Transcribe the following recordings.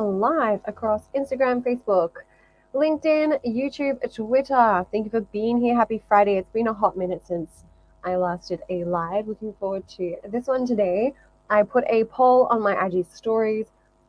live across Instagram, Facebook, LinkedIn, YouTube, Twitter. Thank you for being here. Happy Friday. It's been a hot minute since I last did a live. Looking forward to this one today. I put a poll on my IG stories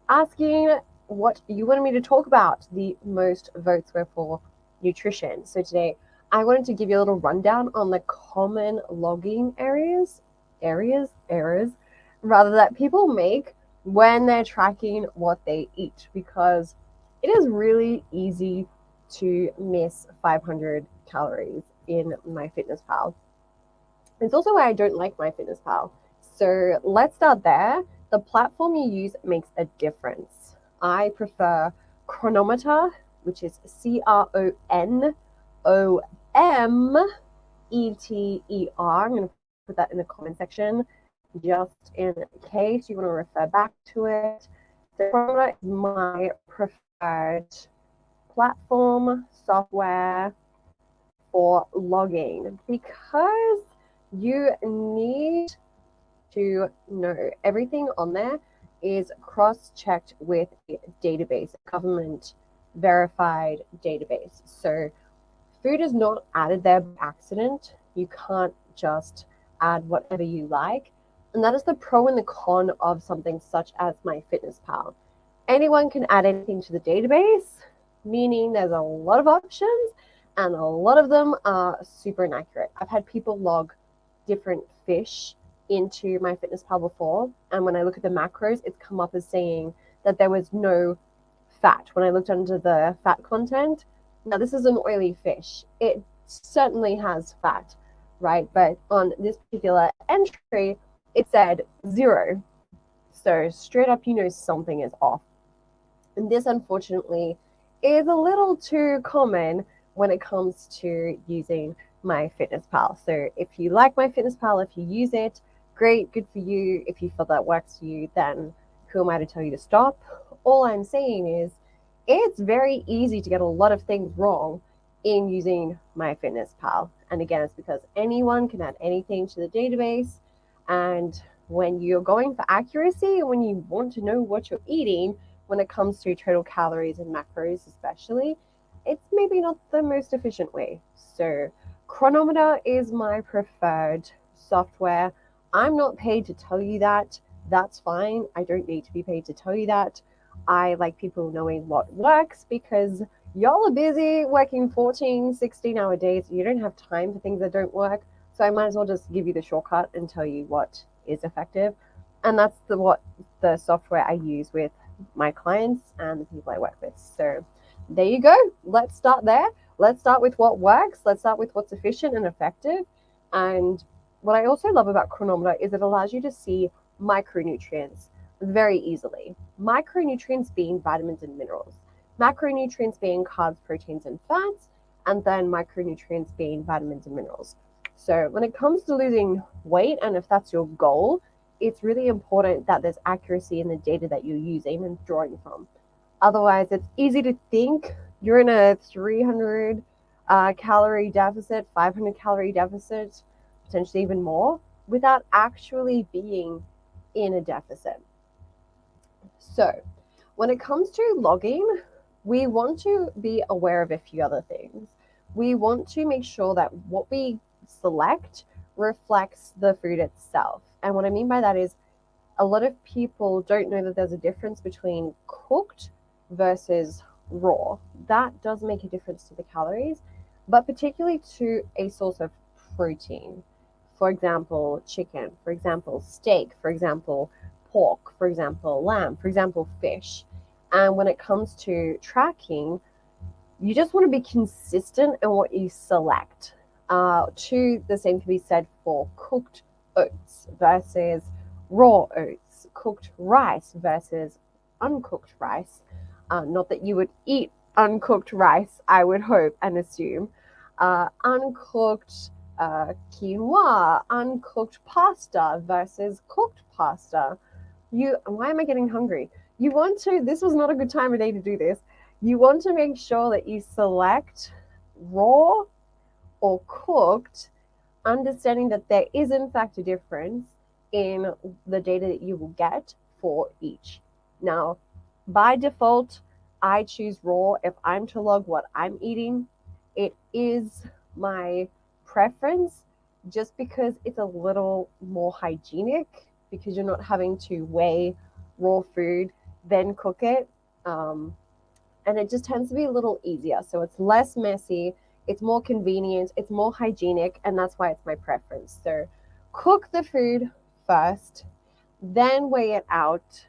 asking what you wanted me to talk about. The most votes were for nutrition. So today I wanted to give you a little rundown on the common logging errors, rather, that people make when they're tracking what they eat, because it is really easy to miss 500 calories in MyFitnessPal. It's also why I don't like MyFitnessPal. So let's start there. The platform you use makes a difference. I prefer Cronometer, which is CRONOMETER. I'm going to put that in the comment section just in case you want to refer back to it. So Cronometer is my preferred platform software for logging, because you need to know everything on there is cross-checked with a database, a government verified database. So food is not added there by accident. You can't just add whatever you like. And that is the pro and the con of something such as MyFitnessPal. Anyone can add anything to the database, meaning there's a lot of options and a lot of them are super inaccurate. I've had people log different fish into MyFitnessPal before, and when I look at the macros, it's come up as saying that there was no fat. When I looked under the fat content, now this is an oily fish. It certainly has fat, right? But on this particular entry, it said 0. So straight up, you know something is off. And this, unfortunately, is a little too common when it comes to using MyFitnessPal. So if you like MyFitnessPal, if you use it, great, good for you. If you feel that works for you, then who am I to tell you to stop? All I'm saying is it's very easy to get a lot of things wrong in using MyFitnessPal. And again, it's because anyone can add anything to the database. And when you're going for accuracy and when you want to know what you're eating, when it comes to total calories and macros especially, it's maybe not the most efficient way. So Cronometer is my preferred software. I'm not paid to tell you that. That's fine. I don't need to be paid to tell you that. I like people knowing what works, because y'all are busy working 14, 16-hour days. You don't have time for things that don't work. So I might as well just give you the shortcut and tell you what is effective. And that's what the software I use with my clients and the people I work with. So there you go. Let's start there. Let's start with what works. Let's start with what's efficient and effective. And what I also love about Cronometer is it allows you to see micronutrients very easily. Micronutrients being vitamins and minerals, macronutrients being carbs, proteins, and fats, and then micronutrients being vitamins and minerals. So when it comes to losing weight, and if that's your goal, it's really important that there's accuracy in the data that you're using and drawing from. Otherwise, it's easy to think you're in a 300 calorie deficit, 500 calorie deficit, potentially even more, without actually being in a deficit. So when it comes to logging, we want to be aware of a few other things. We want to make sure that what we select reflects the food itself. And what I mean by that is a lot of people don't know that there's a difference between cooked versus raw. That does make a difference to the calories, but particularly to a source of protein. For example, chicken, for example, steak, for example, pork, for example, lamb, for example, fish. And when it comes to tracking, you just want to be consistent in what you select. The same can be said for cooked oats versus raw oats, cooked rice versus uncooked rice. Not that you would eat uncooked rice, I would hope and assume. Uncooked quinoa, uncooked pasta versus cooked pasta. Why am I getting hungry? This was not a good time of day to do this. You want to make sure that you select raw or cooked, understanding that there is in fact a difference in the data that you will get for each. Now, By default, I choose raw if I'm to log what I'm eating. It is my preference just because it's a little more hygienic, because you're not having to weigh raw food, then cook it. Um, and it just tends to be a little easier. So it's less messy, it's more convenient, it's more hygienic, and that's why it's my preference. So cook the food first, then weigh it out,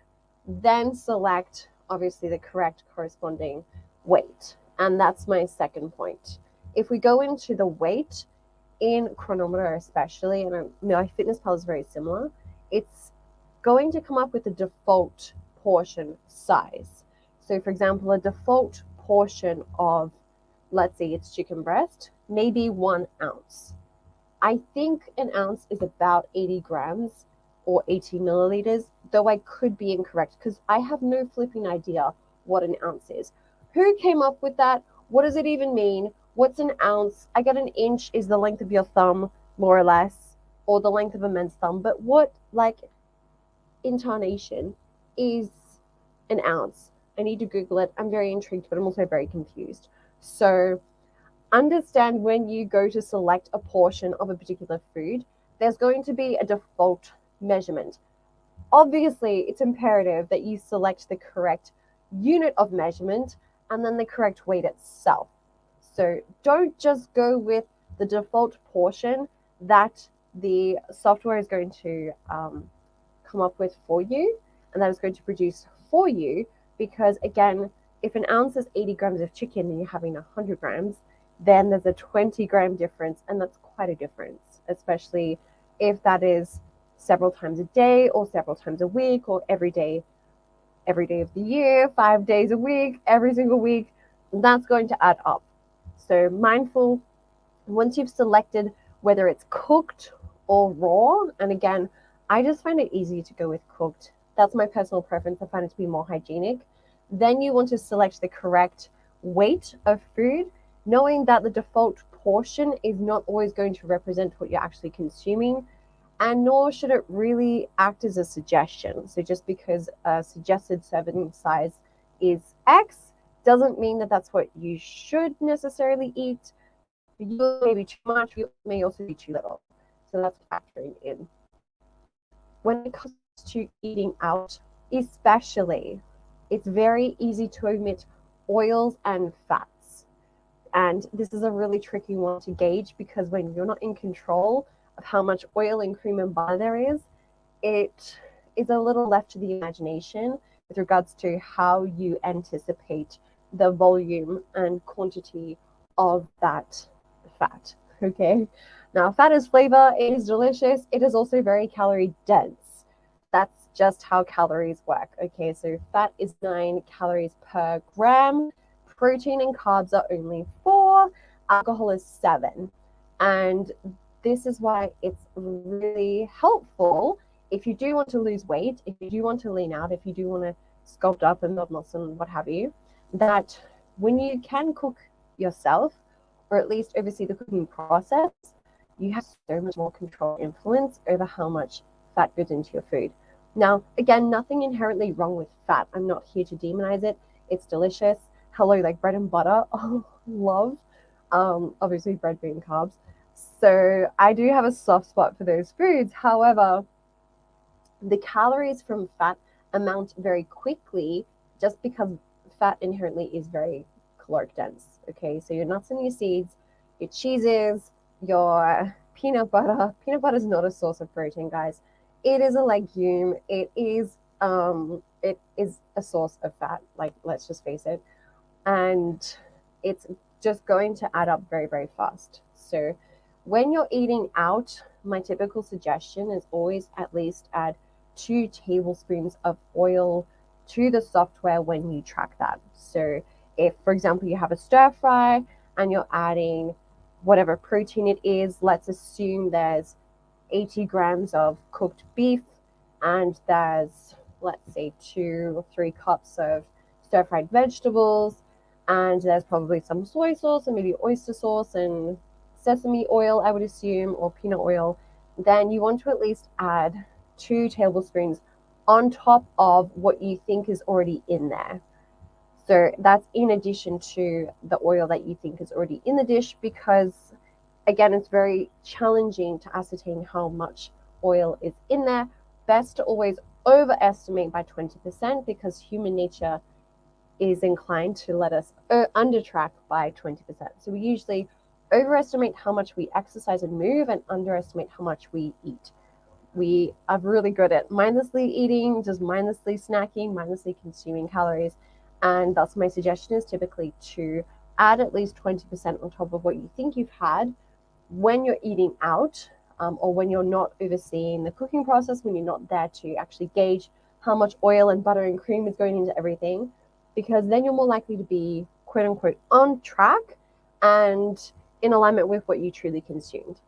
then select obviously the correct corresponding weight. And that's my second point. If we go into the weight in Chronometer, especially, and MyFitnessPal is very similar, it's going to come up with the default portion size. So, for example, a default portion of, let's say it's chicken breast, maybe 1 ounce. I think an ounce is about 80 grams or 80 milliliters, though I could be incorrect because I have no flipping idea what an ounce is. Who came up with that? What does it even mean? What's an ounce? I get an inch is the length of your thumb, more or less, or the length of a men's thumb. But what, like, intonation is an ounce? I need to Google it. I'm very intrigued, but I'm also very confused. So, understand when you go to select a portion of a particular food, there's going to be a default measurement. Obviously, it's imperative that you select the correct unit of measurement and then the correct weight itself. So don't just go with the default portion that the software is going to come up with for you and that is going to produce for you, because again, if an ounce is 80 grams of chicken and you're having 100 grams, then there's a 20-gram difference, and that's quite a difference, especially if that is several times a day or several times a week or every day of the year, 5 days a week, every single week. That's going to add up. So mindful, once you've selected whether it's cooked or raw, and again, I just find it easy to go with cooked. That's my personal preference. I find it to be more hygienic. Then you want to select the correct weight of food, knowing that the default portion is not always going to represent what you're actually consuming, and nor should it really act as a suggestion. So just because a suggested serving size is X doesn't mean that that's what you should necessarily eat. You may be too much, you may also be too little. So that's factoring in. When it comes to eating out, especially, it's very easy to omit oils and fats. And this is a really tricky one to gauge, because when you're not in control of how much oil and cream and butter there is, it is a little left to the imagination with regards to how you anticipate the volume and quantity of that fat. Okay, now fat is flavor, it is delicious, it is also very calorie dense. That's just how calories work. Okay, so fat is 9 calories per gram, protein and carbs are only 4, alcohol is 7. And this is why it's really helpful if you do want to lose weight, if you do want to lean out, if you do want to sculpt up and build muscle and what have you, that when you can cook yourself, or at least oversee the cooking process, you have so much more control and influence over how much fat goes into your food. Now, again, nothing inherently wrong with fat. I'm not here to demonize it. It's delicious. Hello, like bread and butter. Oh, love. Obviously, bread being carbs. So I do have a soft spot for those foods. However, the calories from fat amount very quickly just because fat inherently is very caloric dense. Okay, so your nuts and your seeds, your cheeses, your peanut butter. Peanut butter is not a source of protein, guys. It is a legume. It is a source of fat. Like, let's just face it, and it's just going to add up very, very fast. So when you're eating out, my typical suggestion is always at least add 2 tablespoons of oil to the software when you track that. So if, for example, you have a stir fry and you're adding whatever protein it is, let's assume there's 80 grams of cooked beef and there's, let's say, 2 or 3 cups of stir-fried vegetables, and there's probably some soy sauce and maybe oyster sauce and sesame oil, I would assume, or peanut oil, then you want to at least add 2 tablespoons on top of what you think is already in there. So that's in addition to the oil that you think is already in the dish, because again, it's very challenging to ascertain how much oil is in there. Best to always overestimate by 20%, because human nature is inclined to let us undertrack by 20%. So we usually overestimate how much we exercise and move and underestimate how much we eat. We are really good at mindlessly eating, just mindlessly snacking, mindlessly consuming calories. And thus my suggestion is typically to add at least 20% on top of what you think you've had when you're eating out, or when you're not overseeing the cooking process, when you're not there to actually gauge how much oil and butter and cream is going into everything, because then you're more likely to be quote unquote on track and in alignment with what you truly consumed.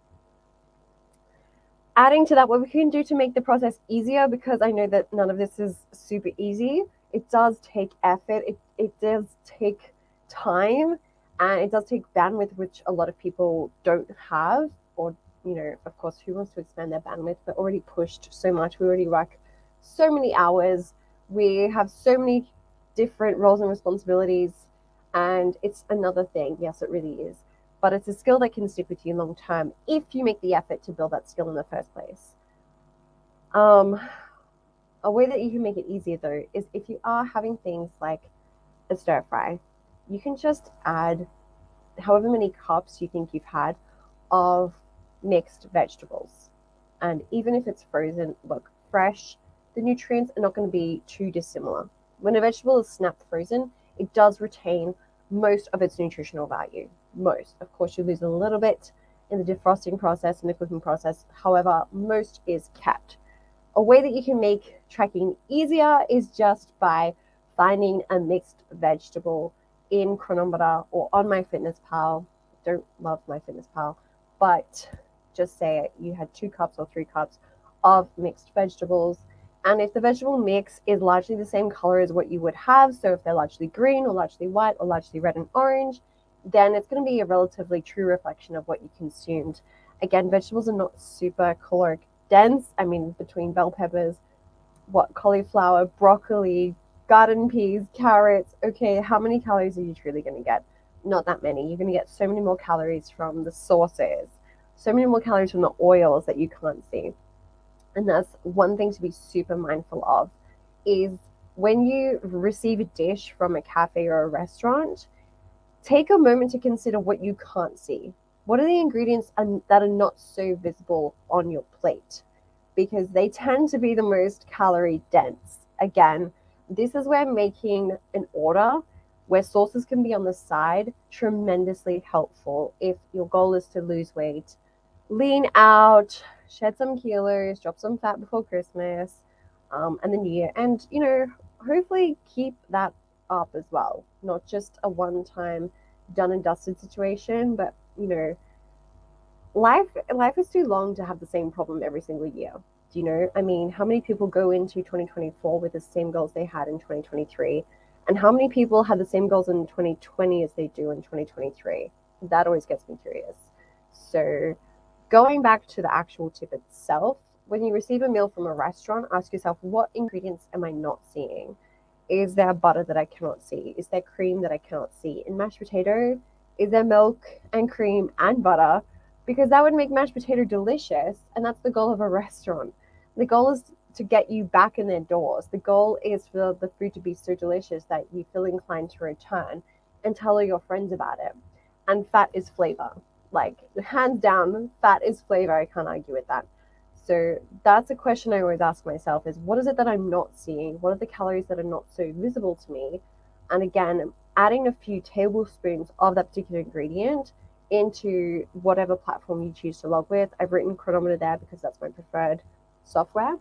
Adding to that, what we can do to make the process easier, because I know that none of this is super easy, it does take effort, it does take time, and it does take bandwidth, which a lot of people don't have. Or, you know, of course, who wants to expand their bandwidth? We're already pushed so much, we already work so many hours, we have so many different roles and responsibilities, and it's another thing. Yes, it really is, but it's a skill that can stick with you long term if you make the effort to build that skill in the first place. A way that you can make it easier though is if you are having things like a stir fry, you can just add however many cups you think you've had of mixed vegetables. And even if it's frozen, look, fresh, the nutrients are not going to be too dissimilar. When a vegetable is snap frozen, it does retain most of its nutritional value. Most. Of course, you lose a little bit in the defrosting process and the cooking process. However, most is kept. A way that you can make tracking easier is just by finding a mixed vegetable in Cronometer or on MyFitnessPal. Don't love MyFitnessPal, but just say you had 2 cups or 3 cups of mixed vegetables. And if the vegetable mix is largely the same color as what you would have, so if they're largely green or largely white or largely red and orange, then it's going to be a relatively true reflection of what you consumed. Again, vegetables are not super caloric dense. I mean, between bell peppers, cauliflower, broccoli, garden peas, carrots, okay, how many calories are you truly going to get? Not that many. You're going to get so many more calories from the sauces, so many more calories from the oils that you can't see. And that's one thing to be super mindful of, is when you receive a dish from a cafe or a restaurant, take a moment to consider what you can't see. What are the ingredients that are not so visible on your plate? Because they tend to be the most calorie dense. Again, this is where making an order where sauces can be on the side tremendously helpful if your goal is to lose weight, lean out, shed some kilos, drop some fat before Christmas, and the new year, and hopefully keep that up as well. Not just a one-time done and dusted situation, but life is too long to have the same problem every single year. Do you know? I mean, how many people go into 2024 with the same goals they had in 2023? And how many people have the same goals in 2020 as they do in 2023? That always gets me curious. So going back to the actual tip itself, when you receive a meal from a restaurant, ask yourself, what ingredients am I not seeing? Is there butter that I cannot see? Is there cream that I cannot see? In mashed potato, is there milk and cream and butter? Because that would make mashed potato delicious, and that's the goal of a restaurant. The goal is to get you back in their doors. The goal is for the food to be so delicious that you feel inclined to return and tell all your friends about it. And fat is flavor. Like, hands down, fat is flavor. I can't argue with that. So that's a question I always ask myself, is what is it that I'm not seeing? What are the calories that are not so visible to me? And again, adding a few tablespoons of that particular ingredient into whatever platform you choose to log with. I've written Cronometer there because that's my preferred software.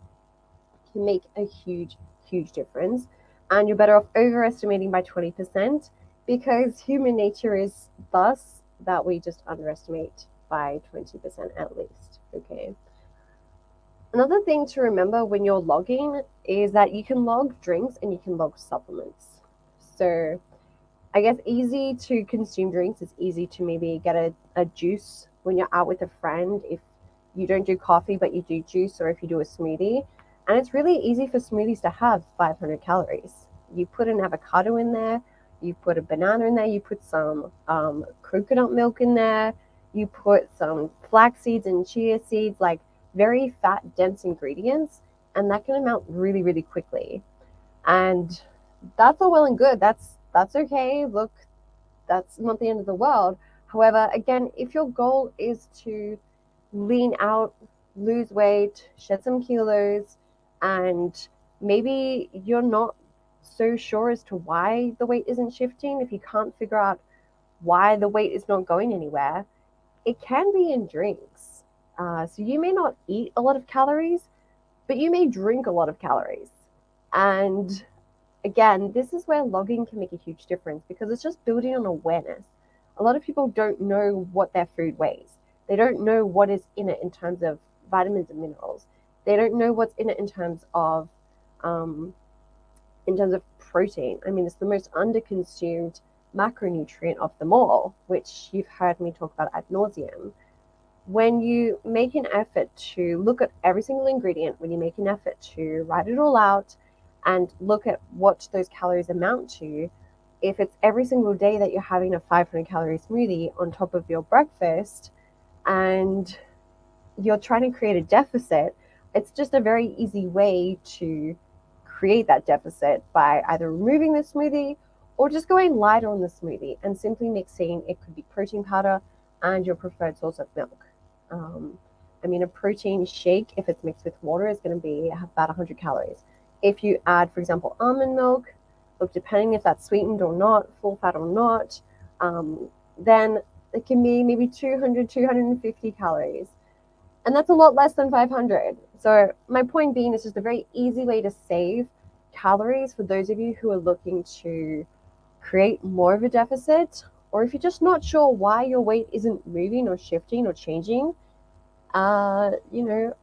Can make a huge, huge difference. And you're better off overestimating by 20%, because human nature is thus that we just underestimate by 20% at least. Okay. Another thing to remember when you're logging is that you can log drinks and you can log supplements. So I guess easy to consume drinks. It's easy to maybe get a juice when you're out with a friend. If you don't do coffee, but you do juice, or if you do a smoothie, And it's really easy for smoothies to have 500 calories. You put an avocado in there, you put a banana in there, you put some coconut milk in there, you put some flax seeds and chia seeds, like very fat dense ingredients, and that can amount really, really quickly. And that's all well and good. That's okay. Look, that's not the end of the world. However, again, if your goal is to lean out, lose weight, shed some kilos, and maybe you're not so sure as to why the weight isn't shifting, if you can't figure out why the weight is not going anywhere, it can be in drinks. So you may not eat a lot of calories, but you may drink a lot of calories. And again, this is where logging can make a huge difference because it's just building on awareness. A lot of people don't know what their food weighs. They don't know what is in it in terms of vitamins and minerals. They don't know what's in it um, in terms of protein. I mean, it's the most underconsumed macronutrient of them all, which you've heard me talk about ad nauseum. When you make an effort to look at every single ingredient, when you make an effort to write it all out and look at what those calories amount to, if it's every single day that you're having a 500 calorie smoothie on top of your breakfast and you're trying to create a deficit, it's just a very easy way to create that deficit by either removing the smoothie or just going lighter on the smoothie and simply mixing. It could be protein powder and your preferred source of milk. I mean, a protein shake, if it's mixed with water, is going to be about 100 calories. If you add, for example, almond milk, look, depending if that's sweetened or not, full fat or not, then it can be maybe 200, 250 calories. And that's a lot less than 500. So my point being, it's just a very easy way to save calories for those of you who are looking to create more of a deficit, or if you're just not sure why your weight isn't moving or shifting or changing. You know,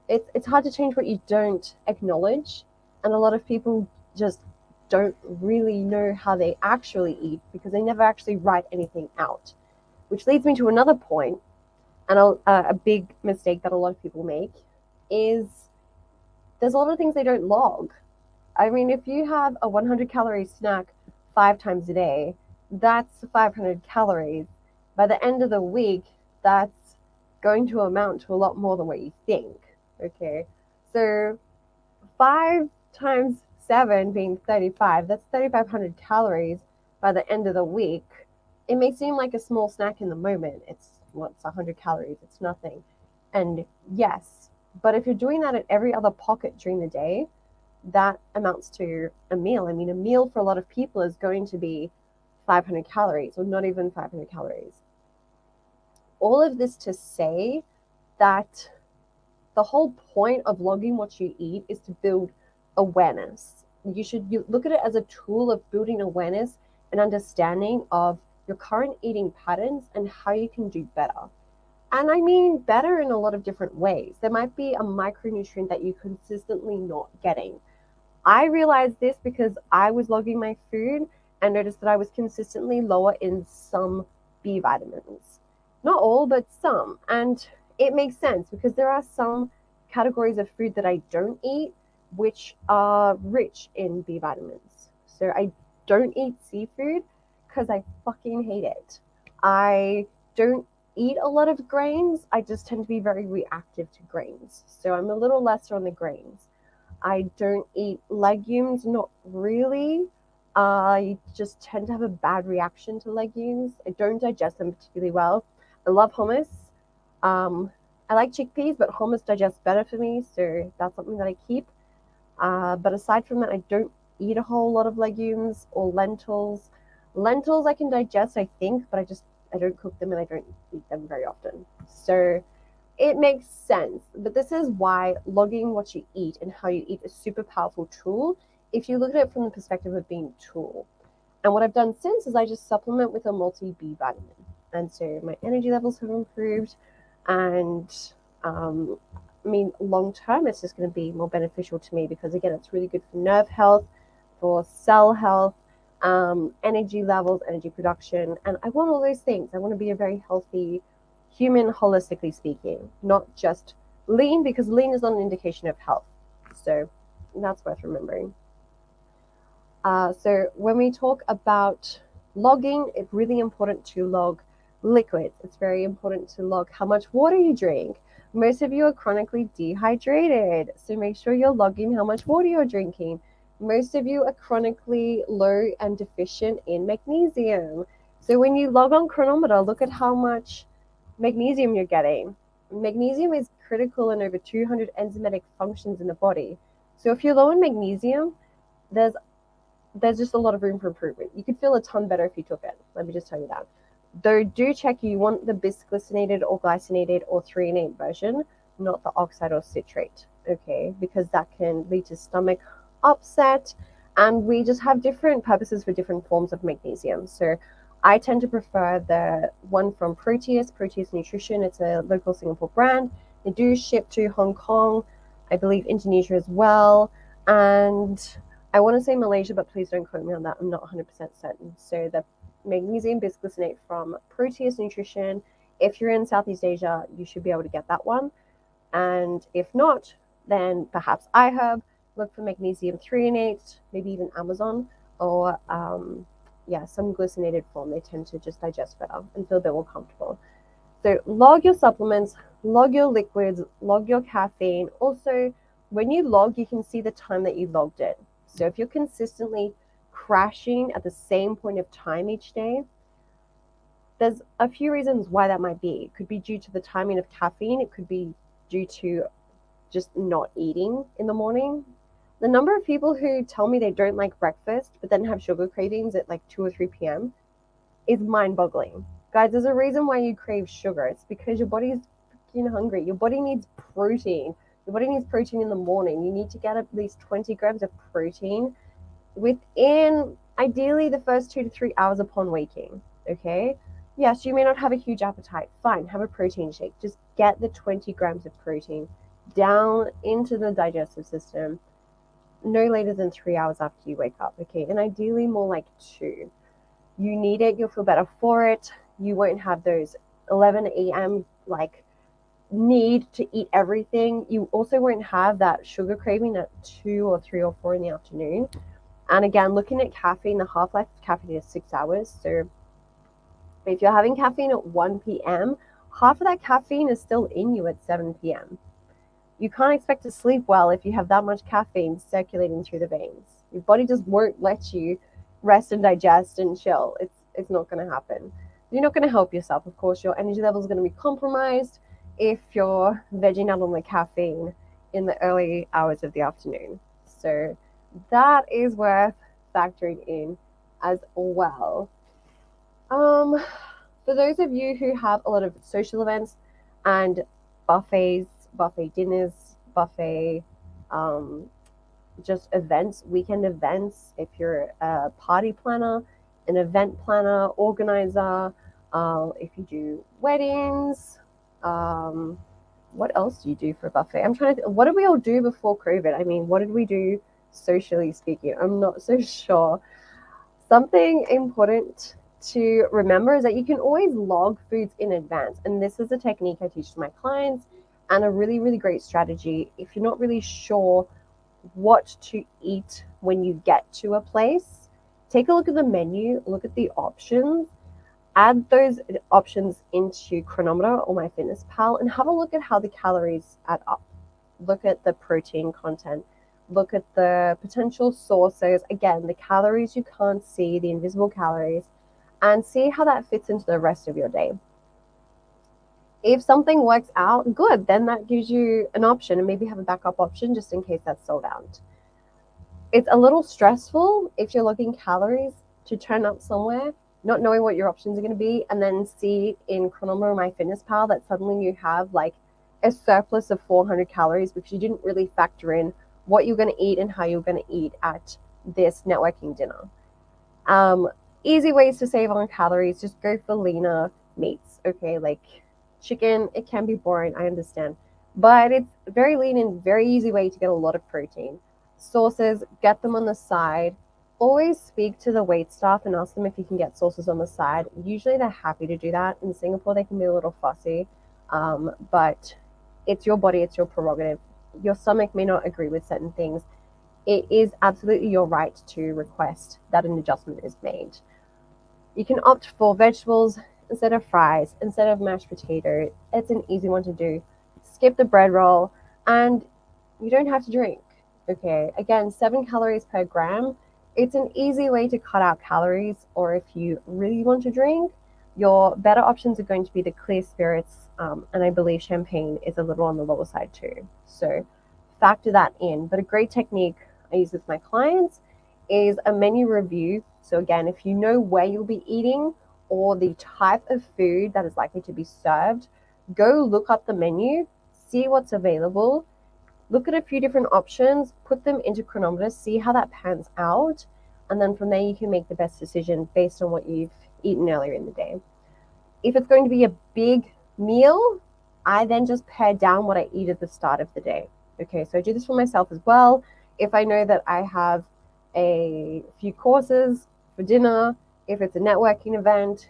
it's hard to change what you don't acknowledge, and a lot of people just don't really know how they actually eat because they never actually write anything out, which leads me to another point, and a big mistake that a lot of people make is there's a lot of things they don't log. I mean, if you have a 100 calorie snack 5 times a day, that's 500 calories. By the end of the week, that's going to amount to a lot more than what you think. Okay, so 5 times 7 being 35, that's 3,500 calories by the end of the week. It may seem like a small snack in the moment. It's 100 calories, it's nothing. And yes, but if you're doing that at every other pocket during the day, that amounts to a meal. I mean, a meal for a lot of people is going to be 500 calories or not even 500 calories. All of this to say that the whole point of logging what you eat is to build awareness. You look at it as a tool of building awareness and understanding of your current eating patterns and how you can do better. And I mean better in a lot of different ways. There might be a micronutrient that you're consistently not getting. I realized this because I was logging my food and noticed that I was consistently lower in some B vitamins. Not all, but some. And it makes sense because there are some categories of food that I don't eat which are rich in B vitamins. So I don't eat seafood because I fucking hate it. I don't eat a lot of grains. I just tend to be very reactive to grains. So I'm a little lesser on the grains. I don't eat legumes, not really. I just tend to have a bad reaction to legumes. I don't digest them particularly well. I love hummus. I like chickpeas, but hummus digests better for me, so that's something that I keep. But aside from that, I don't eat a whole lot of legumes or lentils. Lentils I can digest, I think, but I don't cook them and I don't eat them very often. So it makes sense. But this is why logging what you eat and how you eat is a super powerful tool if you look at it from the perspective of being a tool. And what I've done since is I just supplement with a multi-B vitamin. And so my energy levels have improved. And I mean, long term, it's just going to be more beneficial to me because, again, it's really good for nerve health, for cell health, energy levels, energy production. And I want all those things. I want to be a very healthy human, holistically speaking, not just lean, because lean is not an indication of health. So that's worth remembering. So when we talk about logging, it's really important to log liquids. It's very important to log how much water you drink. Most of you are chronically dehydrated, so make sure you're logging how much water you're drinking. Most of you are chronically low and deficient in magnesium. So when you log on Chronometer, look at how much magnesium you're getting. Magnesium is critical in over 200 enzymatic functions in the body. So if you're low in magnesium, there's just a lot of room for improvement. You could feel a ton better if you took it. Let me just tell you that. Though do check you want the bisglycinated or glycinated or threonate version, not the oxide or citrate, okay? Because that can lead to stomach upset, and we just have different purposes for different forms of magnesium. So I tend to prefer the one from Proteus Nutrition. It's a local Singapore brand. They do ship to Hong Kong, I believe Indonesia as well, and I want to say Malaysia, but please don't quote me on that. I'm not 100% certain. So the magnesium bisglycinate from Proteus Nutrition. If you're in Southeast Asia, you should be able to get that one. And if not, then perhaps iHerb. Look for magnesium threonate, maybe even Amazon, or some glycinated form. They tend to just digest better and feel a bit more comfortable. So log your supplements, log your liquids, log your caffeine. Also, when you log, you can see the time that you logged it. So if you're consistently crashing at the same point of time each day, there's a few reasons why that might be. It could be due to the timing of caffeine. It could be due to just not eating in the morning. The number of people who tell me they don't like breakfast but then have sugar cravings at like 2 or 3 p.m. is mind-boggling. Guys, there's a reason why you crave sugar. It's because your body's freaking hungry. Your body needs protein. Your body needs protein in the morning. You need to get at least 20 grams of protein within, ideally, the first 2 to 3 hours upon waking, okay? Yes, you may not have a huge appetite. Fine, have a protein shake. Just get the 20 grams of protein down into the digestive system no later than 3 hours after you wake up, okay? And ideally more like 2. You need it. You'll feel better for it. You won't have those 11 a.m. like need to eat everything. You also won't have that sugar craving at 2 or 3 or 4 in the afternoon. And again, looking at caffeine, the half-life of caffeine is 6 hours. So if you're having caffeine at 1 p.m., half of that caffeine is still in you at 7 p.m. You can't expect to sleep well if you have that much caffeine circulating through the veins. Your body just won't let you rest and digest and chill. It's not going to happen. You're not going to help yourself. Of course, your energy level is going to be compromised if you're vegging out on the caffeine in the early hours of the afternoon. So that is worth factoring in as well. For those of you who have a lot of social events and buffets, buffet dinners, buffet just events, weekend events, if you're a party planner, an event planner, organizer, if you do weddings, what else do you do for a buffet? I'm trying to think, what did we all do before COVID? I mean, what did we do socially speaking? I'm not so sure. Something important to remember is that you can always log foods in advance. And this is a technique I teach to my clients and a really, really great strategy. If you're not really sure what to eat when you get to a place, take a look at the menu, look at the options, add those options into Chronometer or MyFitnessPal, and have a look at how the calories add up. Look at the protein content. Look at the potential sources. Again, the calories you can't see, the invisible calories, and see how that fits into the rest of your day. If something works out, good, then that gives you an option, and maybe have a backup option just in case that's sold out. It's a little stressful if you're looking calories to turn up somewhere, not knowing what your options are going to be, and then see in Chronometer or MyFitnessPal that suddenly you have like a surplus of 400 calories because you didn't really factor in what you're going to eat and how you're going to eat at this networking dinner. Easy ways to save on calories, just go for leaner meats, okay? Like chicken, it can be boring, I understand, but it's very lean and very easy way to get a lot of protein. Sauces, get them on the side. Always speak to the wait staff and ask them if you can get sauces on the side. Usually they're happy to do that. In Singapore, they can be a little fussy, but it's your body, it's your prerogative. your stomach may not agree with certain things, it is absolutely your right to request that an adjustment is made. You can opt for vegetables instead of fries, instead of mashed potato. It's an easy one to do. Skip the bread roll, and you don't have to drink. Okay, again, 7 calories per gram. It's an easy way to cut out calories, or if you really want to drink, your better options are going to be the clear spirits, and I believe champagne is a little on the lower side too. So factor that in. But a great technique I use with my clients is a menu review. So again, if you know where you'll be eating or the type of food that is likely to be served, go look up the menu, see what's available, look at a few different options, put them into Cronometer, see how that pans out, and then from there you can make the best decision based on what you've eaten earlier in the day. If it's going to be a big meal, I then just pare down what I eat at the start of the day. Okay, so I do this for myself as well. If I know that I have a few courses for dinner, if it's a networking event,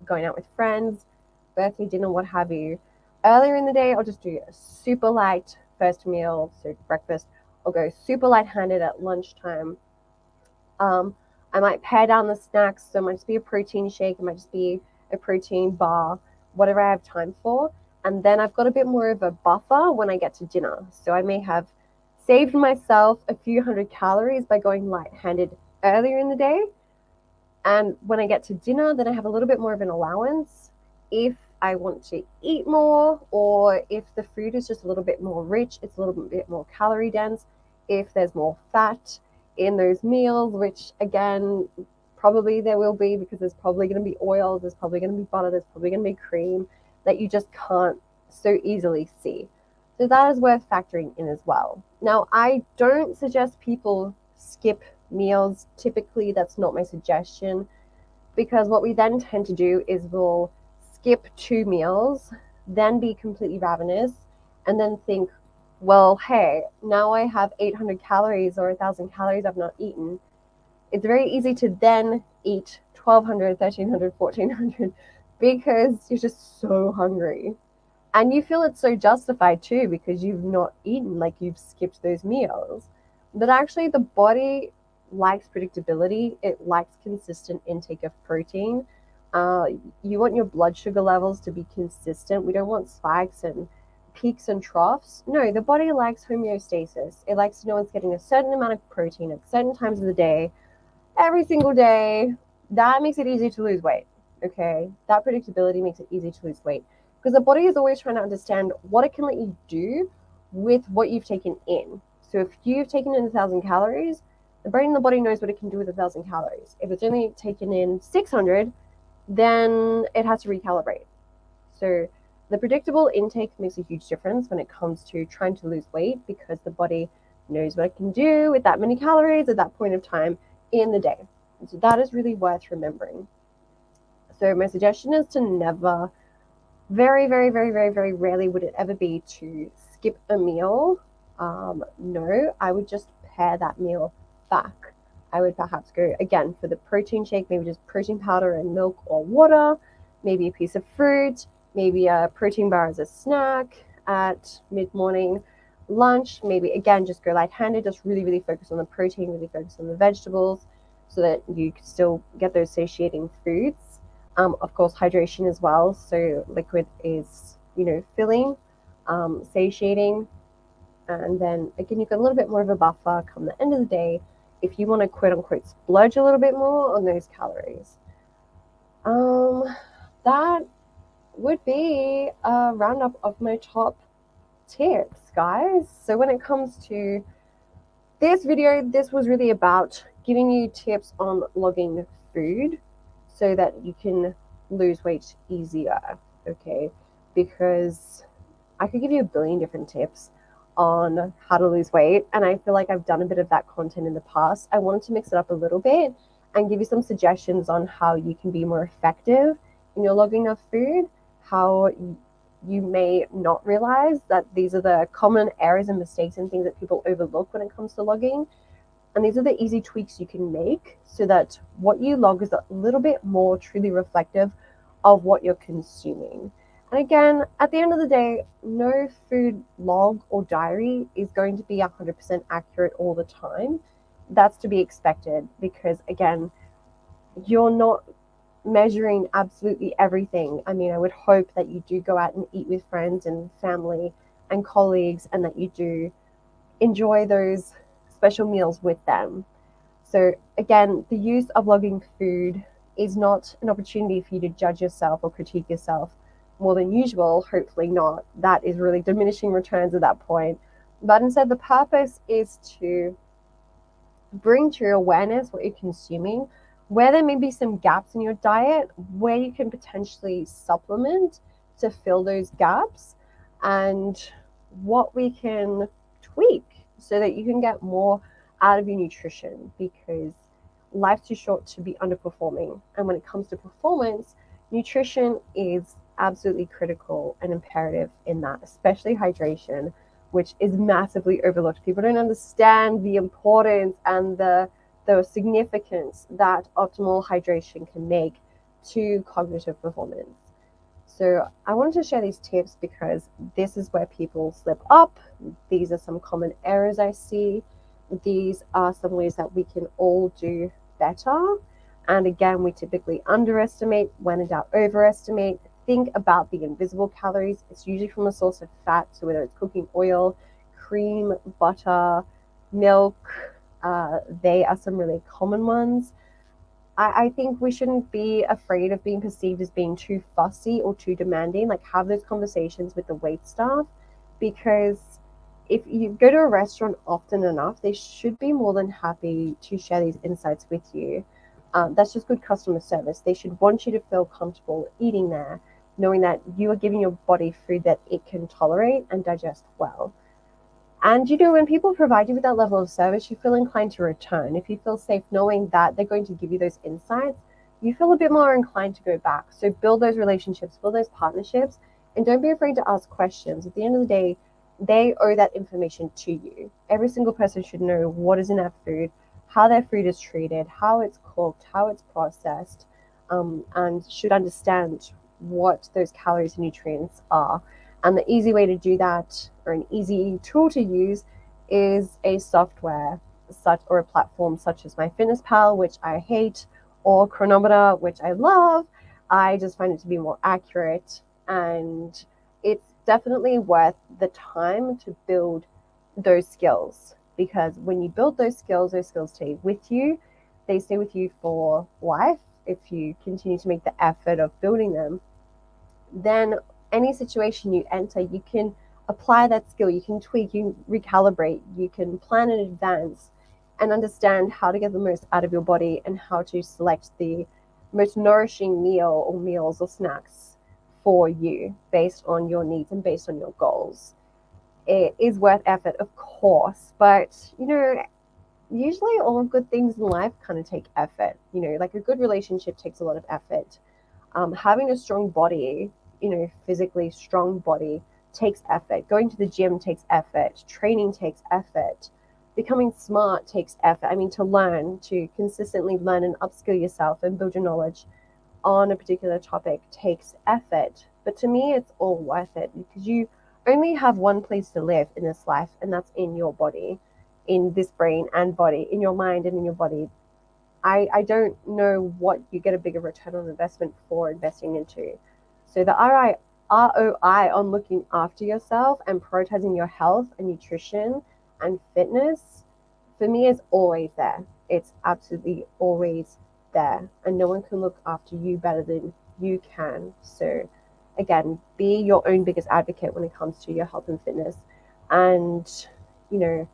going out with friends, birthday dinner, what have you, earlier in the day, I'll just do a super light first meal, so breakfast. I'll go super light-handed at lunchtime. I might pare down the snacks, so it might just be a protein shake, it might just be a protein bar, whatever I have time for. And then I've got a bit more of a buffer when I get to dinner. So I may have saved myself a few hundred calories by going light-handed earlier in the day. And when I get to dinner, then I have a little bit more of an allowance if I want to eat more, or if the food is just a little bit more rich, it's a little bit more calorie dense, if there's more fat in those meals, which again, probably there will be, because there's probably going to be oils, there's probably going to be butter, there's probably going to be cream that you just can't so easily see. So that is worth factoring in as well. Now, I don't suggest people skip meals. Typically, that's not my suggestion, because what we then tend to do is we'll skip 2 meals, then be completely ravenous, and then think, well, hey, now I have 800 calories or 1,000 calories I've not eaten. It's very easy to then eat 1,200, 1,300, 1,400 because you're just so hungry. And you feel it's so justified too, because you've not eaten, like you've skipped those meals. But actually, the body likes predictability, it likes consistent intake of protein. You want your blood sugar levels to be consistent. We don't want spikes and peaks and troughs. No, the body likes homeostasis. It likes to know it's getting a certain amount of protein at certain times of the day, every single day. That makes it easy to lose weight. Okay, that predictability makes it easy to lose weight, because the body is always trying to understand what it can let you do with what you've taken in. So if you've taken in 1,000 calories, the brain and the body knows what it can do with 1,000 calories. If it's only taken in 600, then it has to recalibrate. So the predictable intake makes a huge difference when it comes to trying to lose weight, because the body knows what it can do with that many calories at that point of time in the day. And so that is really worth remembering. So my suggestion is to never, very, very, very, very, very rarely would it ever be to skip a meal. No, I would just pare that meal back. I would perhaps go again for the protein shake, maybe just protein powder and milk or water, maybe a piece of fruit, maybe a protein bar as a snack at mid-morning. Lunch, maybe again just go light-handed, just really, really focus on the protein, really focus on the vegetables, so that you can still get those satiating foods. Of course, hydration as well. So liquid is, filling, satiating. And then again, you've got a little bit more of a buffer come the end of the day if you want to quote unquote splurge a little bit more on those calories. That would be a roundup of my top tips, guys. So when it comes to this video, this was really about giving you tips on logging food so that you can lose weight easier, okay? Because I could give you a billion different tips on how to lose weight, and I feel like I've done a bit of that content in the past. I wanted to mix it up a little bit and give you some suggestions on how you can be more effective in your logging of food, how you may not realize that these are the common errors and mistakes and things that people overlook when it comes to logging. And these are the easy tweaks you can make so that what you log is a little bit more truly reflective of what you're consuming. And again, at the end of the day, no food log or diary is going to be 100% accurate all the time. That's to be expected because, again, you're not measuring absolutely everything. I mean, I would hope that you do go out and eat with friends and family and colleagues and that you do enjoy those special meals with them. So, again, the use of logging food is not an opportunity for you to judge yourself or critique yourself more than usual. Hopefully, not. That is really diminishing returns at that point. But instead, the purpose is to bring to your awareness what you're consuming, where there may be some gaps in your diet, where you can potentially supplement to fill those gaps, and what we can tweak so that you can get more out of your nutrition, because life's too short to be underperforming. And when it comes to performance, nutrition is absolutely critical and imperative in that, especially hydration, which is massively overlooked. People don't understand the importance and the significance that optimal hydration can make to cognitive performance. So I wanted to share these tips because this is where people slip up. These are some common errors I see. These are some ways that we can all do better. And again, we typically underestimate, when in doubt, overestimate. Think about the invisible calories. It's usually from a source of fat, so whether it's cooking oil, cream, butter, milk, they are some really common ones. I think we shouldn't be afraid of being perceived as being too fussy or too demanding. Like, have those conversations with the wait staff, because if you go to a restaurant often enough, they should be more than happy to share these insights with you. That's just good customer service. They should want you to feel comfortable eating there, knowing that you are giving your body food that it can tolerate and digest well. And when people provide you with that level of service, you feel inclined to return. If you feel safe knowing that they're going to give you those insights, you feel a bit more inclined to go back. So build those relationships, build those partnerships, and don't be afraid to ask questions. At the end of the day, they owe that information to you. Every single person should know what is in their food, how their food is treated, how it's cooked, how it's processed, and should understand what those calories and nutrients are. And the easy way to do that, or an easy tool to use, is a software such or a platform such as MyFitnessPal, which I hate, or Chronometer, which I love. I just find it to be more accurate, and it's definitely worth the time to build those skills, because when you build those skills stay with you. They stay with you for life if you continue to make the effort of building them. Then any situation you enter, you can apply that skill, you can tweak, you can recalibrate, you can plan in advance and understand how to get the most out of your body and how to select the most nourishing meal or meals or snacks for you based on your needs and based on your goals. It is worth effort, of course, but usually all good things in life kind of take effort. Like a good relationship takes a lot of effort. Having a strong body, physically strong body, takes effort. Going to the gym takes effort. Training takes effort. Becoming smart takes effort. I mean, to consistently learn and upskill yourself and build your knowledge on a particular topic takes effort. But to me, it's all worth it, because you only have one place to live in this life, and that's in your body, in this brain and body, in your mind and in your body. I don't know what you get a bigger return on investment for investing into. So the ROI on looking after yourself and prioritizing your health and nutrition and fitness, for me, is always there. It's absolutely always there. And no one can look after you better than you can. So again, be your own biggest advocate when it comes to your health and fitness. And, you know,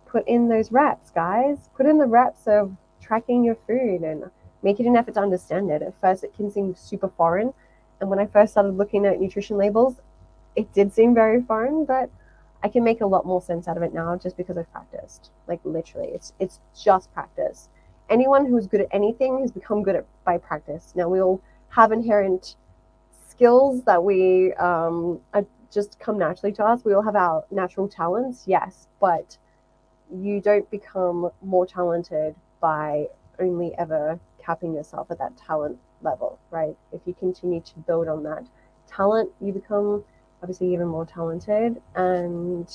put in those reps, guys. Put in the reps of tracking your food and make it an effort to understand it. At first, it can seem super foreign. And when I first started looking at nutrition labels, it did seem very foreign, but I can make a lot more sense out of it now just because I've practiced. Like, literally, it's just practice. Anyone who's good at anything has become good at by practice. Now, we all have inherent skills that we just come naturally to us. We all have our natural talents, yes, but you don't become more talented by only ever capping yourself at that talent level, right? If you continue to build on that, talent, you become obviously even more talented. And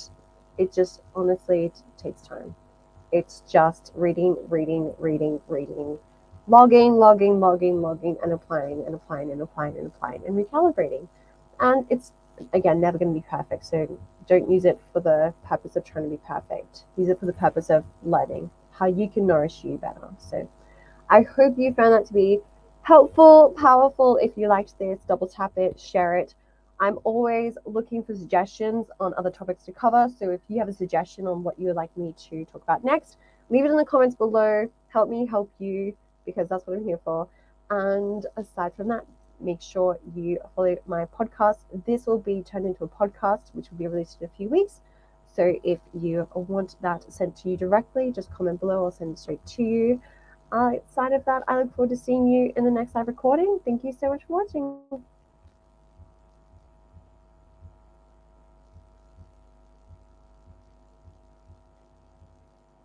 it just honestly it takes time. It's just reading, reading, reading, reading, logging, logging, logging, logging, and applying and applying and applying and applying and recalibrating. And it's, again, never going to be perfect. So don't use it for the purpose of trying to be perfect. Use it for the purpose of learning how you can nourish you better. So I hope you found that to be helpful, powerful. If you liked this, double tap it, share it. I'm always looking for suggestions on other topics to cover. So if you have a suggestion on what you would like me to talk about next, leave it in the comments below. Help me help you, because that's what I'm here for. And aside from that, make sure you follow my podcast. This will be turned into a podcast, which will be released in a few weeks. So if you want that sent to you directly, just comment below. I'll send it straight to you. Outside of that, I look forward to seeing you in the next live recording. Thank you so much for watching.